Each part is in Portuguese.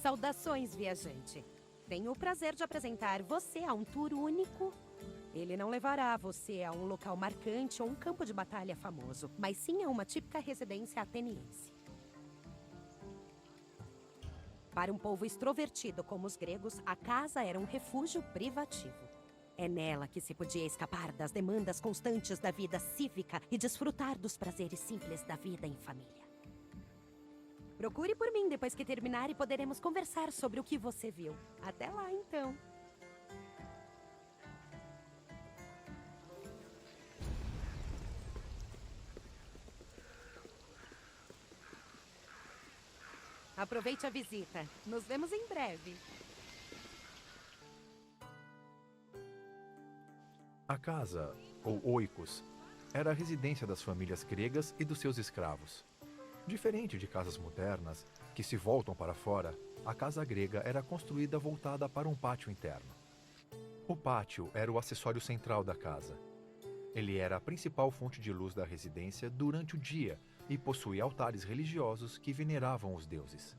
Saudações, viajante. Tenho o prazer de apresentar você a um tour único. Ele não levará você a um local marcante ou um campo de batalha famoso, mas sim a uma típica residência ateniense. Para um povo extrovertido como os gregos, a casa era um refúgio privativo. É nela que se podia escapar das demandas constantes da vida cívica e desfrutar dos prazeres simples da vida em família. Procure por mim depois que terminar e poderemos conversar sobre o que você viu. Até lá, então. Aproveite a visita. Nos vemos em breve. A casa, ou oikos, era a residência das famílias gregas e dos seus escravos. Diferente de casas modernas, que se voltam para fora, a casa grega era construída voltada para um pátio interno. O pátio era o acessório central da casa. Ele era a principal fonte de luz da residência durante o dia e possuía altares religiosos que veneravam os deuses.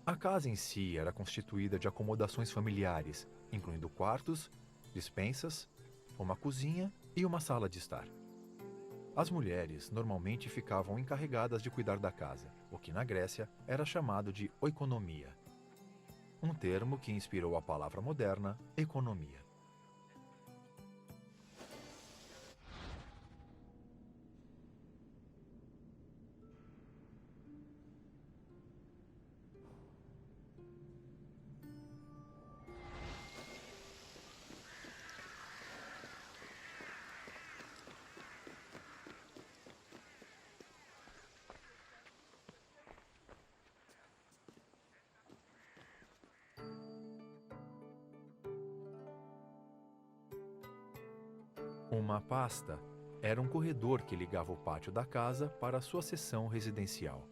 A casa em si era constituída de acomodações familiares, incluindo quartos, despensas, uma cozinha e uma sala de estar. As mulheres normalmente ficavam encarregadas de cuidar da casa, o que na Grécia era chamado de oikonomia, um termo que inspirou a palavra moderna economia. Uma pasta era um corredor que ligava o pátio da casa para a sua seção residencial.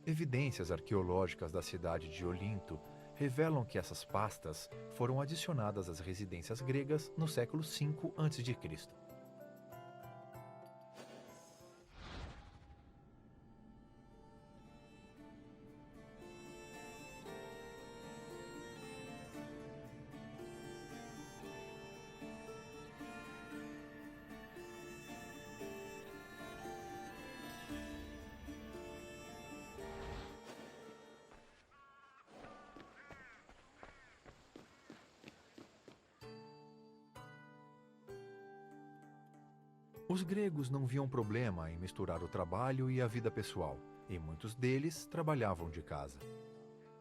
Evidências arqueológicas da cidade de Olinto revelam que essas pastas foram adicionadas às residências gregas no século V a.C. Os gregos não viam problema em misturar o trabalho e a vida pessoal, e muitos deles trabalhavam de casa.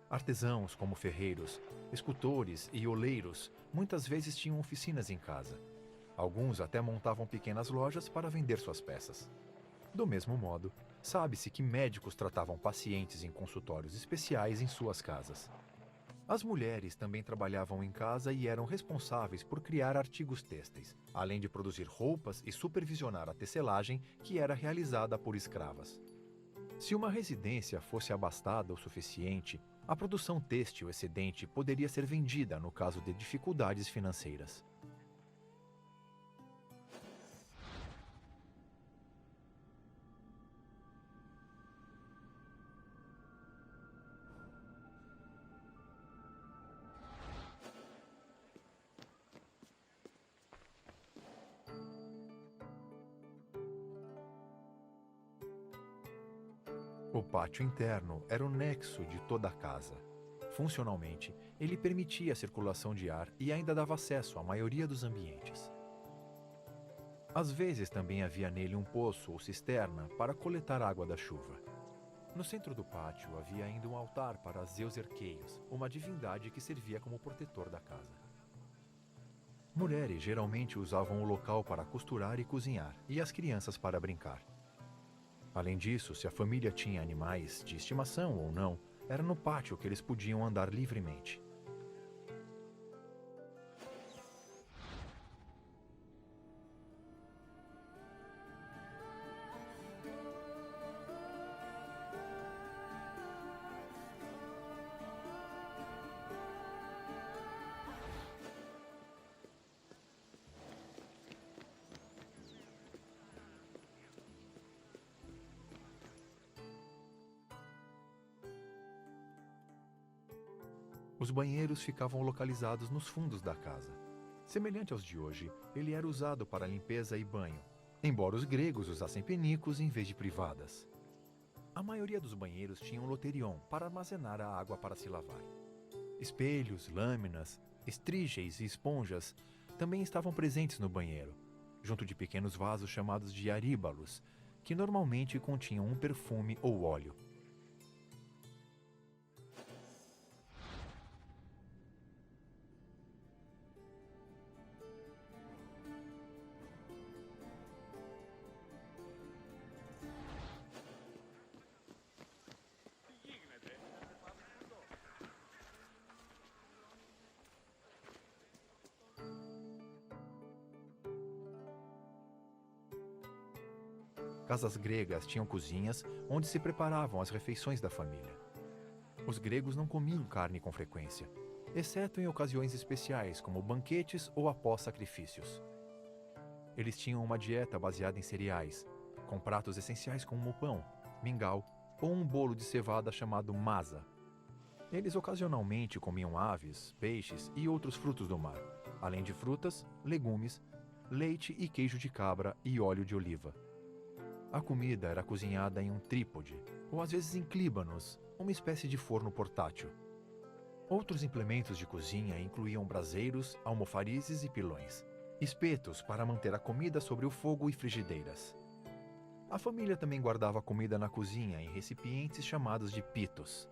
Artesãos como ferreiros, escultores e oleiros muitas vezes tinham oficinas em casa. Alguns até montavam pequenas lojas para vender suas peças. Do mesmo modo, sabe-se que médicos tratavam pacientes em consultórios especiais em suas casas. As mulheres também trabalhavam em casa e eram responsáveis por criar artigos têxteis, além de produzir roupas e supervisionar a tecelagem, que era realizada por escravas. Se uma residência fosse abastada o suficiente, a produção têxtil excedente poderia ser vendida no caso de dificuldades financeiras. O pátio interno era o nexo de toda a casa. Funcionalmente, ele permitia a circulação de ar e ainda dava acesso à maioria dos ambientes. Às vezes também havia nele um poço ou cisterna para coletar água da chuva. No centro do pátio havia ainda um altar para Zeus Erqueios, uma divindade que servia como protetor da casa. Mulheres geralmente usavam o local para costurar e cozinhar, e as crianças para brincar. Além disso, se a família tinha animais, de estimação ou não, era no pátio que eles podiam andar livremente. Os banheiros ficavam localizados nos fundos da casa. Semelhante aos de hoje, ele era usado para limpeza e banho, embora os gregos usassem penicos em vez de privadas. A maioria dos banheiros tinha um loterion para armazenar a água para se lavar. Espelhos, lâminas, estrígeis e esponjas também estavam presentes no banheiro, junto de pequenos vasos chamados de aríbalos, que normalmente continham um perfume ou óleo. Casas gregas tinham cozinhas onde se preparavam as refeições da família. Os gregos não comiam carne com frequência, exceto em ocasiões especiais como banquetes ou após sacrifícios. Eles tinham uma dieta baseada em cereais, com pratos essenciais como pão, mingau ou um bolo de cevada chamado masa. Eles ocasionalmente comiam aves, peixes e outros frutos do mar, além de frutas, legumes, leite e queijo de cabra e óleo de oliva. A comida era cozinhada em um trípode, ou às vezes em clíbanos, uma espécie de forno portátil. Outros implementos de cozinha incluíam braseiros, almofarizes e pilões, espetos para manter a comida sobre o fogo e frigideiras. A família também guardava comida na cozinha em recipientes chamados de pitos.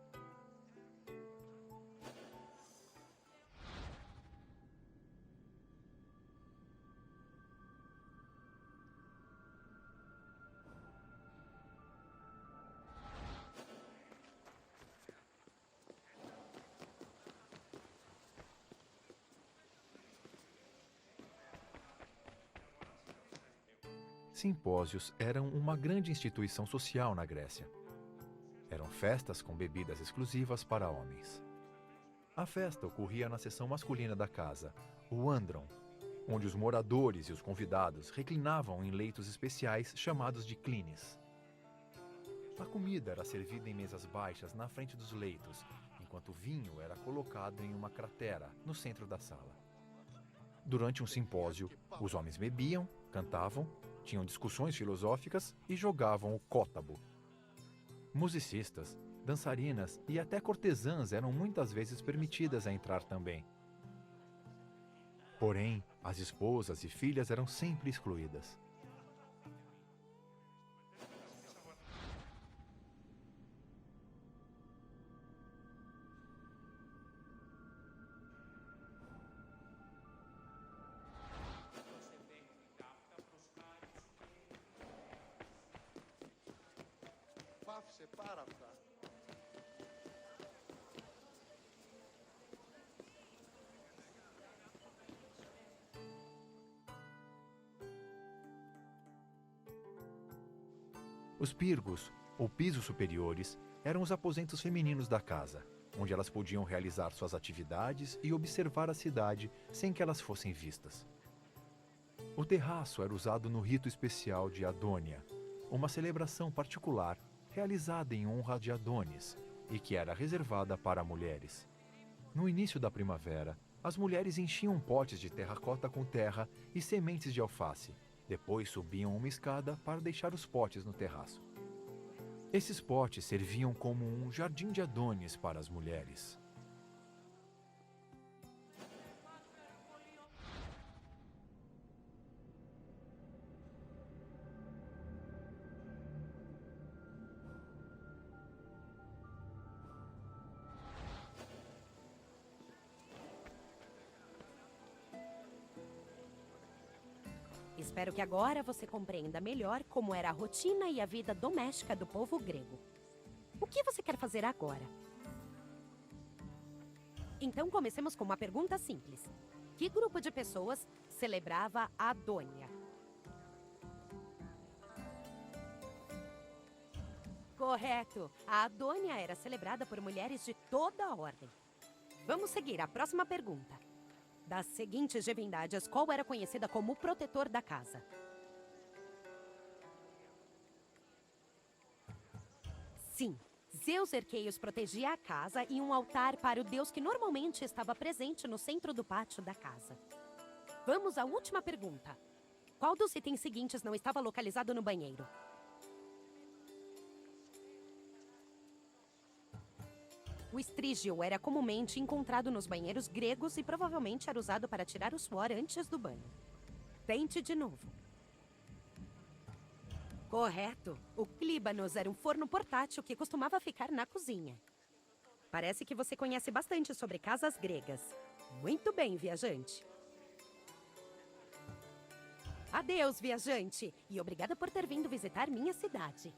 Simpósios eram uma grande instituição social na Grécia. Eram festas com bebidas exclusivas para homens. A festa ocorria na seção masculina da casa, o andron, onde os moradores e os convidados reclinavam em leitos especiais chamados de clines. A comida era servida em mesas baixas na frente dos leitos, enquanto o vinho era colocado em uma cratera no centro da sala. Durante um simpósio, os homens bebiam, cantavam, tinham discussões filosóficas e jogavam o cótabo. Musicistas, dançarinas e até cortesãs eram muitas vezes permitidas a entrar também. Porém, as esposas e filhas eram sempre excluídas. Πάυσε πάρα αυτά. Os pirgos, ou pisos superiores, eram os aposentos femininos da casa, onde elas podiam realizar suas atividades e observar a cidade sem que elas fossem vistas. O terraço era usado no rito especial de Adônia, uma celebração particular realizada em honra de Adonis e que era reservada para mulheres. No início da primavera, as mulheres enchiam potes de terracota com terra e sementes de alface. Depois subiam uma escada para deixar os potes no terraço. Esses potes serviam como um jardim de Adonis para as mulheres. Espero que agora você compreenda melhor como era a rotina e a vida doméstica do povo grego. O que você quer fazer agora? Então comecemos com uma pergunta simples. Que grupo de pessoas celebrava a Adônia? Correto! A Adônia era celebrada por mulheres de toda a ordem. Vamos seguir à próxima pergunta. Das seguintes divindades, qual era conhecida como o protetor da casa? Sim, Zeus Arqueios protegia a casa e um altar para o deus que normalmente estava presente no centro do pátio da casa. Vamos à última pergunta. Qual dos itens seguintes não estava localizado no banheiro? O estrígio era comumente encontrado nos banheiros gregos e provavelmente era usado para tirar o suor antes do banho. Tente de novo. Correto. O Klíbanos era um forno portátil que costumava ficar na cozinha. Parece que você conhece bastante sobre casas gregas. Muito bem, viajante. Adeus, viajante. E obrigada por ter vindo visitar minha cidade.